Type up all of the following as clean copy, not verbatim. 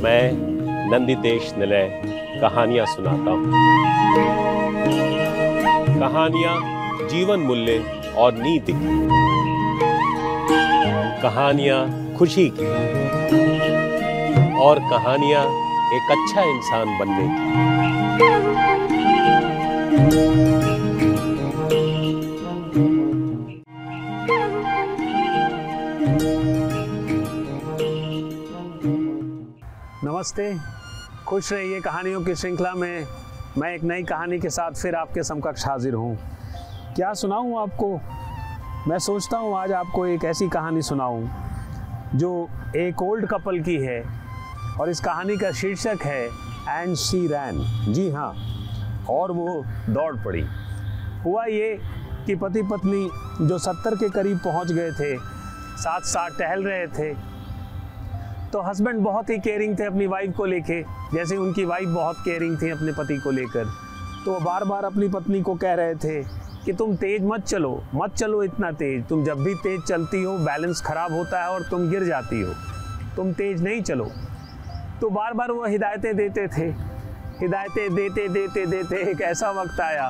मैं नंदितेश निलय कहानियां सुनाता हूँ। कहानियां जीवन मूल्य और नीति की, कहानियां खुशी की और कहानियां एक अच्छा इंसान बनने की। नमस्ते, खुश रहिए। कहानियों की श्रृंखला में मैं एक नई कहानी के साथ फिर आपके समकक्ष हाजिर हूँ। क्या सुनाऊँ आपको? मैं सोचता हूँ आज आपको एक ऐसी कहानी सुनाऊँ जो एक ओल्ड कपल की है और इस कहानी का शीर्षक है एंड शी रैन। जी हाँ, और वो दौड़ पड़ी। हुआ ये कि पति पत्नी जो 70 के करीब पहुँच गए थे, साथ साथ टहल रहे थे। तो हस्बैंड बहुत ही केयरिंग थे अपनी वाइफ को लेके, जैसे उनकी वाइफ बहुत केयरिंग थी अपने पति को लेकर। तो वो बार बार अपनी पत्नी को कह रहे थे कि तुम तेज़ मत चलो इतना तेज़। तुम जब भी तेज़ चलती हो बैलेंस ख़राब होता है और तुम गिर जाती हो। तुम तेज़ नहीं चलो। तो बार बार वो हिदायतें देते थे। हिदायतें देते एक ऐसा वक्त आया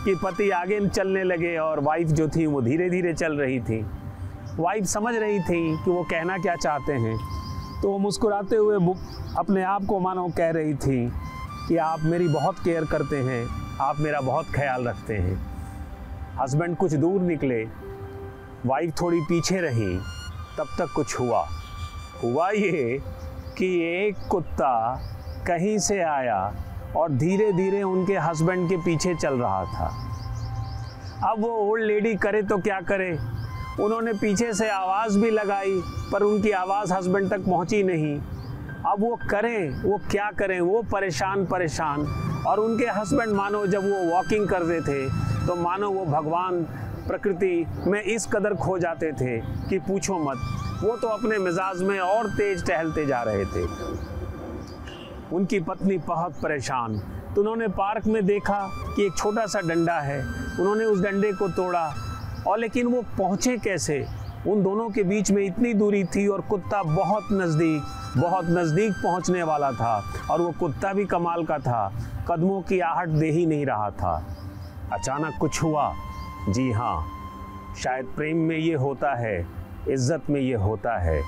कि पति आगे चलने लगे और वाइफ जो थी वो धीरे धीरे चल रही थी। वाइफ समझ रही थी कि वो कहना क्या चाहते हैं। तो वो मुस्कुराते हुए अपने आप को मानो कह रही थी कि आप मेरी बहुत केयर करते हैं, आप मेरा बहुत ख्याल रखते हैं। हस्बैंड कुछ दूर निकले, वाइफ थोड़ी पीछे रही। तब तक कुछ हुआ ये कि एक कुत्ता कहीं से आया और धीरे धीरे उनके हस्बैंड के पीछे चल रहा था। अब वो ओल्ड लेडी करे तो क्या करे, उन्होंने पीछे से आवाज़ भी लगाई पर उनकी आवाज़ हस्बैंड तक पहुंची नहीं। अब वो क्या करें, वो परेशान। और उनके हस्बैंड मानो जब वो वॉकिंग करते थे तो मानो वो भगवान प्रकृति में इस कदर खो जाते थे कि पूछो मत। वो तो अपने मिजाज में और तेज टहलते जा रहे थे। उनकी पत्नी बहुत परेशान। तो उन्होंने पार्क में देखा कि एक छोटा सा डंडा है। उन्होंने उस डंडे को तोड़ा और लेकिन वो पहुँचे कैसे? उन दोनों के बीच में इतनी दूरी थी और कुत्ता बहुत नज़दीक पहुँचने वाला था। और वो कुत्ता भी कमाल का था, कदमों की आहट दे ही नहीं रहा था। अचानक कुछ हुआ। जी हाँ, शायद प्रेम में ये होता है, इज्जत में ये होता है।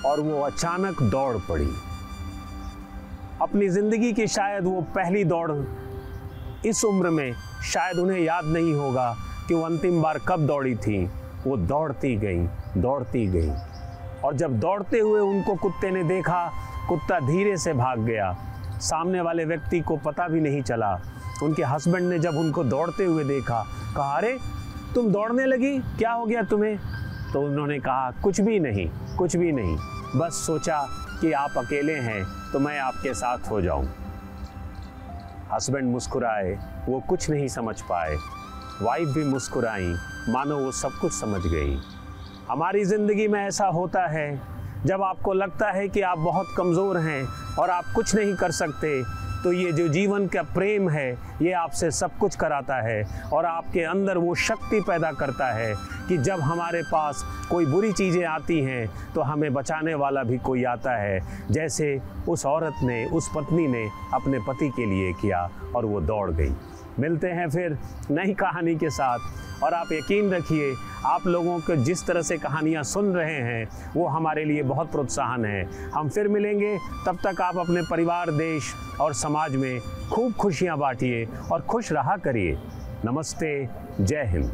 और वो अचानक दौड़ पड़ी। अपनी ज़िंदगी की शायद वो पहली दौड़। इस उम्र में शायद उन्हें याद नहीं होगा कि वो अंतिम बार कब दौड़ी थी। वो दौड़ती गई और जब दौड़ते हुए उनको कुत्ते ने देखा, कुत्ता धीरे से भाग गया। सामने वाले व्यक्ति को पता भी नहीं चला। उनके हस्बैंड ने जब उनको दौड़ते हुए देखा, कहा, अरे तुम दौड़ने लगी, क्या हो गया तुम्हें? तो उन्होंने कहा, कुछ भी नहीं, बस सोचा कि आप अकेले हैं तो मैं आपके साथ हो जाऊं। हस्बैंड मुस्कुराए, वो कुछ नहीं समझ पाए। वाइफ भी मुस्कुराई, मानो वो सब कुछ समझ गई। हमारी ज़िंदगी में ऐसा होता है, जब आपको लगता है कि आप बहुत कमज़ोर हैं और आप कुछ नहीं कर सकते, तो ये जो जीवन का प्रेम है ये आपसे सब कुछ कराता है और आपके अंदर वो शक्ति पैदा करता है कि जब हमारे पास कोई बुरी चीज़ें आती हैं तो हमें बचाने वाला भी कोई आता है, जैसे उस औरत ने, उस पत्नी ने अपने पति के लिए किया और वो दौड़ गई। मिलते हैं फिर नई कहानी के साथ। और आप यकीन रखिए, आप लोगों को जिस तरह से कहानियाँ सुन रहे हैं वो हमारे लिए बहुत प्रोत्साहन है। हम फिर मिलेंगे, तब तक आप अपने परिवार, देश और समाज में खूब खुशियाँ बांटिए और खुश रहा करिए। नमस्ते, जय हिंद।